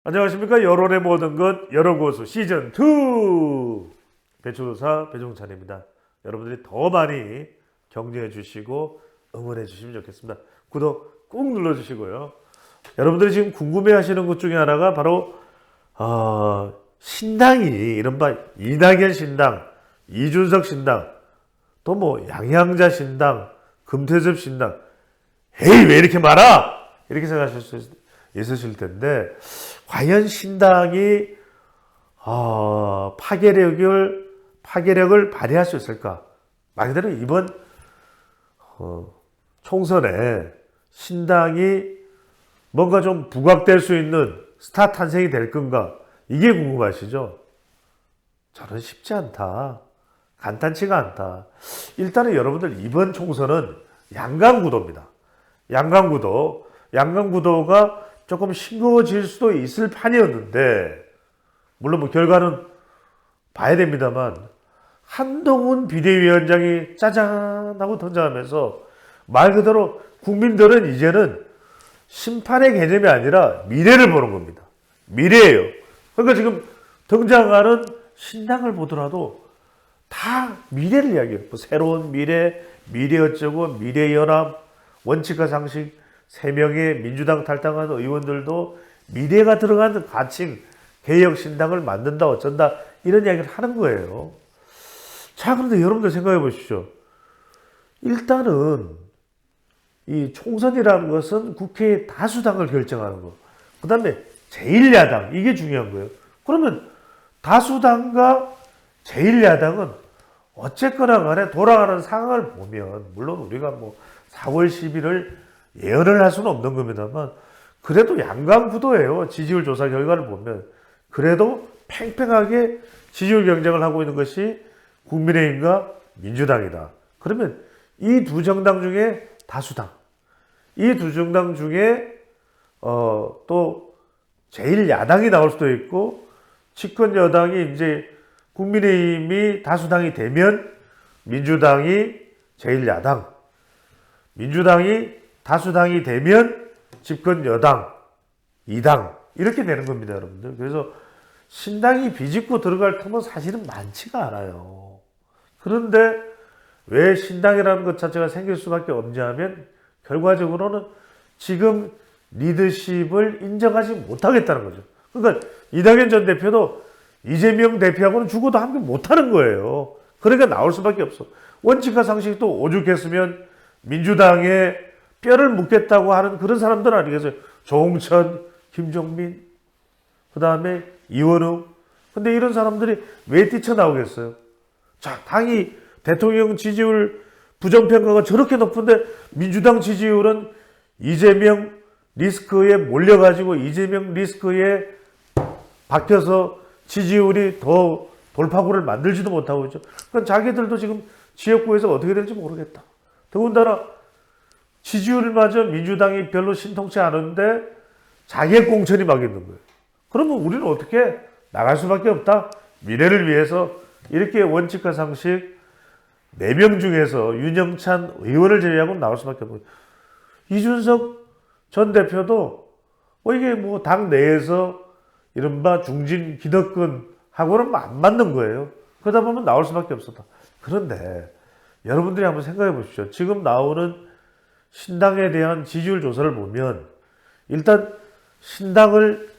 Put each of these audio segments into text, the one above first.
안녕하십니까. 여론의 모든 것 여론고수 시즌2 배추도사 배종찬입니다. 여러분들이 더 많이 격려해 주시고 응원해 주시면 좋겠습니다. 구독 꾹 눌러주시고요. 여러분들이 지금 궁금해 하시는 것 중에 하나가 바로 신당이 이른바 이낙연 신당, 이준석 신당, 또 뭐 양양자 신당, 금태섭 신당, 에이 왜 이렇게 많아? 이렇게 생각하실 수 있으실 텐데, 과연 신당이 파괴력을 발휘할 수 있을까? 말 그대로 이번 총선에 신당이 뭔가 좀 부각될 수 있는 스타 탄생이 될 건가? 이게 궁금하시죠? 저는 쉽지 않다. 간단치가 않다. 일단은 여러분들 이번 총선은 양강구도입니다. 양강구도가 조금 싱거워질 수도 있을 판이었는데, 물론 뭐 결과는 봐야 됩니다만, 한동훈 비대위원장이 짜잔 하고 등장하면서 말 그대로 국민들은 이제는 심판의 개념이 아니라 미래를 보는 겁니다. 미래예요. 그러니까 지금 등장하는 신당을 보더라도 다 미래를 이야기해요. 뭐 새로운 미래 어쩌고, 미래연합, 원칙과 상식, 3명의 민주당 탈당한 의원들도 미래가 들어간 가칭 개혁신당을 만든다 어쩐다 이런 이야기를 하는 거예요. 자, 그런데 여러분들 생각해 보십시오. 일단은 이 총선이라는 것은 국회의 다수당을 결정하는 거. 그 다음에 제1야당, 이게 중요한 거예요. 그러면 다수당과 제1야당은 어쨌거나 간에 돌아가는 상황을 보면, 물론 우리가 뭐 4월 10일을 예언을 할 수는 없는 겁니다만, 그래도 양강구도예요. 지지율 조사 결과를 보면. 그래도 팽팽하게 지지율 경쟁을 하고 있는 것이 국민의힘과 민주당이다. 그러면 이 두 정당 중에 다수당, 이 두 정당 중에 또 제1야당이 나올 수도 있고, 집권 여당이 이제 국민의힘이 다수당이 되면 민주당이 제1야당, 민주당이 다수당이 되면 집권 여당 2당 이렇게 되는 겁니다, 여러분들. 그래서 신당이 비집고 들어갈 틈은 사실은 많지가 않아요. 그런데 왜 신당이라는 것 자체가 생길 수밖에 없냐면, 결과적으로는 지금 리더십을 인정하지 못하겠다는 거죠. 그러니까 이낙연 전 대표도 이재명 대표하고는 죽어도 함께 못하는 거예요. 그러니까 나올 수밖에 없어. 원칙과 상식도 오죽했으면 민주당에 뼈를 묻겠다고 하는 그런 사람들 아니겠어요? 조홍천, 김종민, 그 다음에 이원우. 근데 이런 사람들이 왜 뛰쳐나오겠어요? 자, 당이 대통령 지지율 부정평가가 저렇게 높은데 민주당 지지율은 이재명 리스크에 몰려가지고 이재명 리스크에 박혀서 지지율이 더 돌파구를 만들지도 못하고 있죠. 그러니까 자기들도 지금 지역구에서 어떻게 될지 모르겠다. 더군다나 지지율마저 민주당이 별로 신통치 않은데 자객 공천이 막 있는 거예요. 그러면 우리는 어떻게 나갈 수밖에 없다. 미래를 위해서 이렇게 원칙과 상식 4명 중에서 윤영찬 의원을 제외하고 나올 수밖에 없는 거예요. 이준석 전 대표도 이게 뭐 당 내에서 이른바 중진 기득권하고는 안 맞는 거예요. 그러다 보면 나올 수밖에 없었다. 그런데 여러분들이 한번 생각해 보십시오. 지금 나오는 신당에 대한 지지율 조사를 보면, 일단 신당을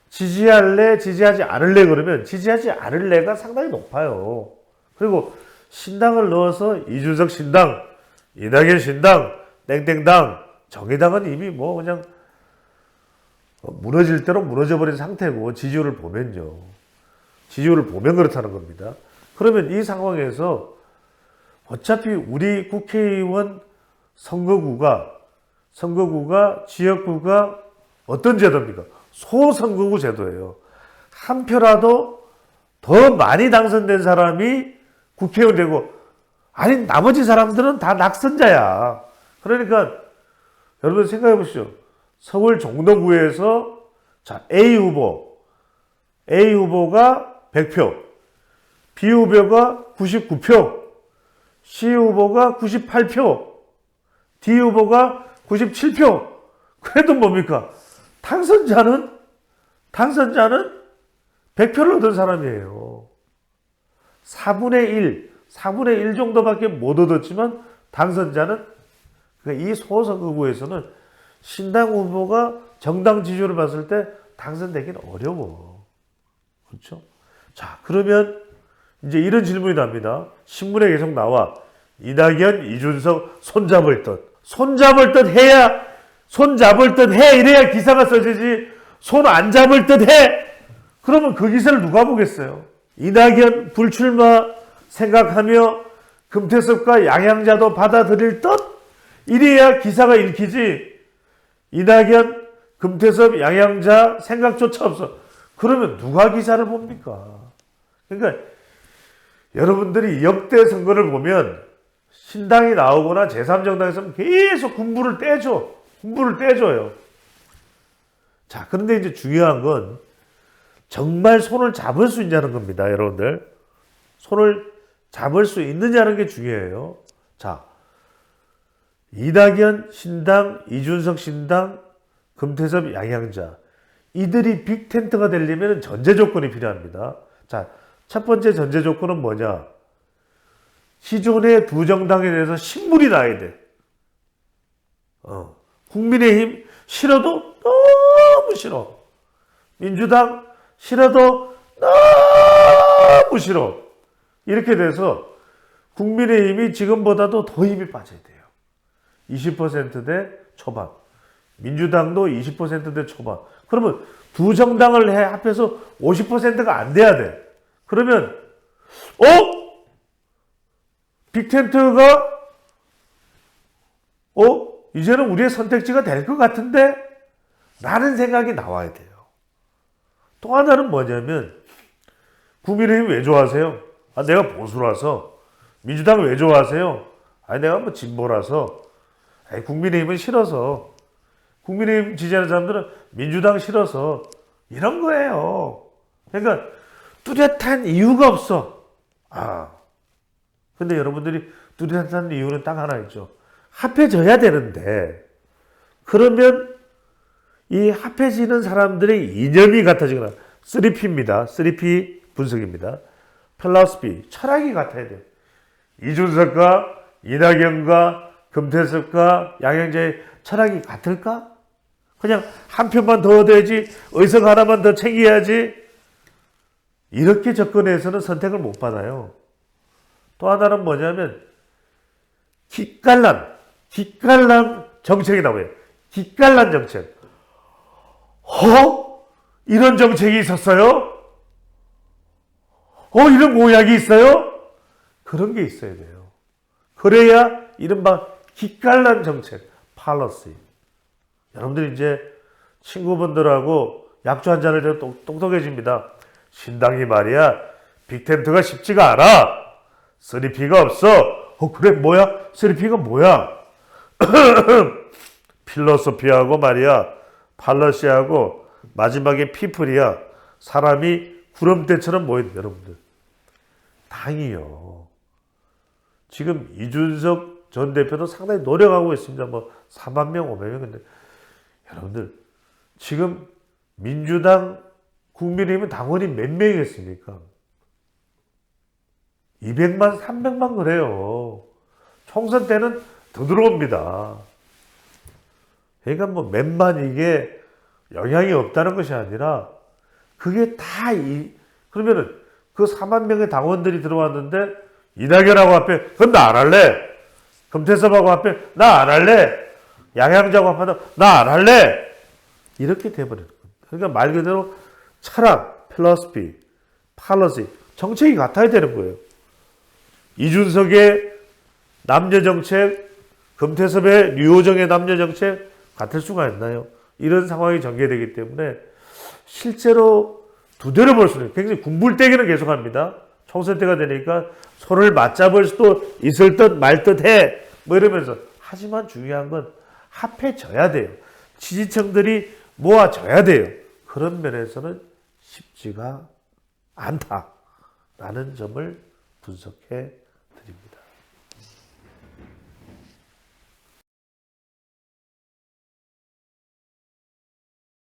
지지할래 지지하지 않을래 그러면 지지하지 않을래가 상당히 높아요. 그리고 신당을 넣어서 이준석 신당, 이낙연 신당, 땡땡당, 정의당은 이미 뭐 그냥 무너질 대로 무너져버린 상태고, 지지율을 보면요. 지지율을 보면 그렇다는 겁니다. 그러면 이 상황에서 어차피 우리 국회의원 선거구가 지역구가 어떤 제도입니까? 소선거구 제도예요. 한 표라도 더 많이 당선된 사람이 국회의원 되고, 아니 나머지 사람들은 다 낙선자야. 그러니까 여러분 생각해 보시죠. 서울 종로구에서 자, A 후보가 100표, B 후보가 99표, C 후보가 98표, D 후보가 97표. 그래도 뭡니까? 당선자는 당선자는 100표를 얻은 사람이에요. 4분의 1 정도밖에 못 얻었지만 당선자는 이 소선거구에서는 신당 후보가 정당 지지율을 봤을 때 당선되기는 어려워. 그렇죠? 자, 그러면 이제 이런 질문이 납니다. 신문에 계속 나와. 이낙연, 이준석 손잡을 듯. 손잡을 듯 해야, 손잡을 듯 해. 이래야 기사가 써지지. 손 안 잡을 듯 해. 그러면 그 기사를 누가 보겠어요? 이낙연 불출마 생각하며 금태섭과 양양자도 받아들일 듯? 이래야 기사가 읽히지. 이낙연, 금태섭, 양양자 생각조차 없어. 그러면 누가 기사를 봅니까? 그러니까 여러분들이 역대 선거를 보면 신당이 나오거나 제3정당에서는 계속 군부를 떼줘요. 자, 그런데 이제 중요한 건 정말 손을 잡을 수 있냐는 겁니다, 여러분들. 손을 잡을 수 있느냐는 게 중요해요. 자, 이낙연 신당, 이준석 신당, 금태섭 양양자. 이들이 빅텐트가 되려면 전제 조건이 필요합니다. 자, 첫 번째 전제 조건은 뭐냐? 기존의 두 정당에 대해서 신물이 나야 돼. 국민의힘 싫어도 너무 싫어. 민주당 싫어도 너무 싫어. 이렇게 돼서 국민의힘이 지금보다도 더 힘이 빠져야 돼요. 20%대 초반. 민주당도 20%대 초반. 그러면 두 정당을 합해서 50%가 안 돼야 돼. 그러면 빅텐트가 이제는 우리의 선택지가 될 것 같은데? 라는 생각이 나와야 돼요. 또 하나는 뭐냐면 국민의힘 왜 좋아하세요? 내가 보수라서. 민주당 왜 좋아하세요? 내가 뭐 진보라서. 국민의힘은 싫어서. 국민의힘 지지하는 사람들은 민주당 싫어서. 이런 거예요. 그러니까 뚜렷한 이유가 없어. 근데 여러분들이 뚜렷한 이유는 딱 하나 있죠. 합해져야 되는데, 그러면 이 합해지는 사람들의 이념이 같아지거나, 3P입니다. 3P 분석입니다. 필로소피, 철학이 같아야 돼요. 이준석과 이낙연과 금태섭과 양양자의 철학이 같을까? 그냥 한 표만 더 얻어야지, 의석 하나만 더 챙겨야지. 이렇게 접근해서는 선택을 못 받아요. 또 하나는 뭐냐면 기깔난 정책이 나와요. 기깔난 정책. 이런 정책이 있었어요? 이런 공약이 있어요? 그런 게 있어야 돼요. 그래야 이른바 기깔난 정책, 팔러시. 여러분들이 이제 친구분들하고 약주 한 잔을 들어 똑똑해집니다. 신당이 말이야, 빅텐트가 쉽지가 않아. 3P가 없어. 그래, 뭐야? 3P가 뭐야? 필로소피하고 말이야, 팔러시하고 마지막에 피플이야. 사람이 구름대처럼 모인 여러분들. 당이요. 지금 이준석 전 대표도 상당히 노력하고 있습니다. 4만 명, 500명. 근데 여러분들, 지금 민주당, 국민의힘은 당원이 몇 명이겠습니까? 200만, 300만 그래요. 총선 때는 더 들어옵니다. 그러니까 몇만 이게 영향이 없다는 것이 아니라 그게 다 그러면은 그 4만 명의 당원들이 들어왔는데 이낙연하고 앞에 그럼 나 안 할래. 금태섭하고 앞에 나 안 할래. 양양자하고 앞에 나 안 할래. 이렇게 돼버리는 겁니다. 그러니까 말 그대로 철학, 필로소피, 팔러시, 정책이 같아야 되는 거예요. 이준석의 남녀정책, 금태섭의 류호정의 남녀정책 같을 수가 있나요? 이런 상황이 전개되기 때문에 실제로 두 대로 볼 수는 굉장히 군불대기는 계속합니다. 총선 때가 되니까 손을 맞잡을 수도 있을 듯 말 듯 해. 이러면서. 하지만 중요한 건 합해져야 돼요. 지지층들이 모아져야 돼요. 그런 면에서는 쉽지가 않다라는 점을 분석해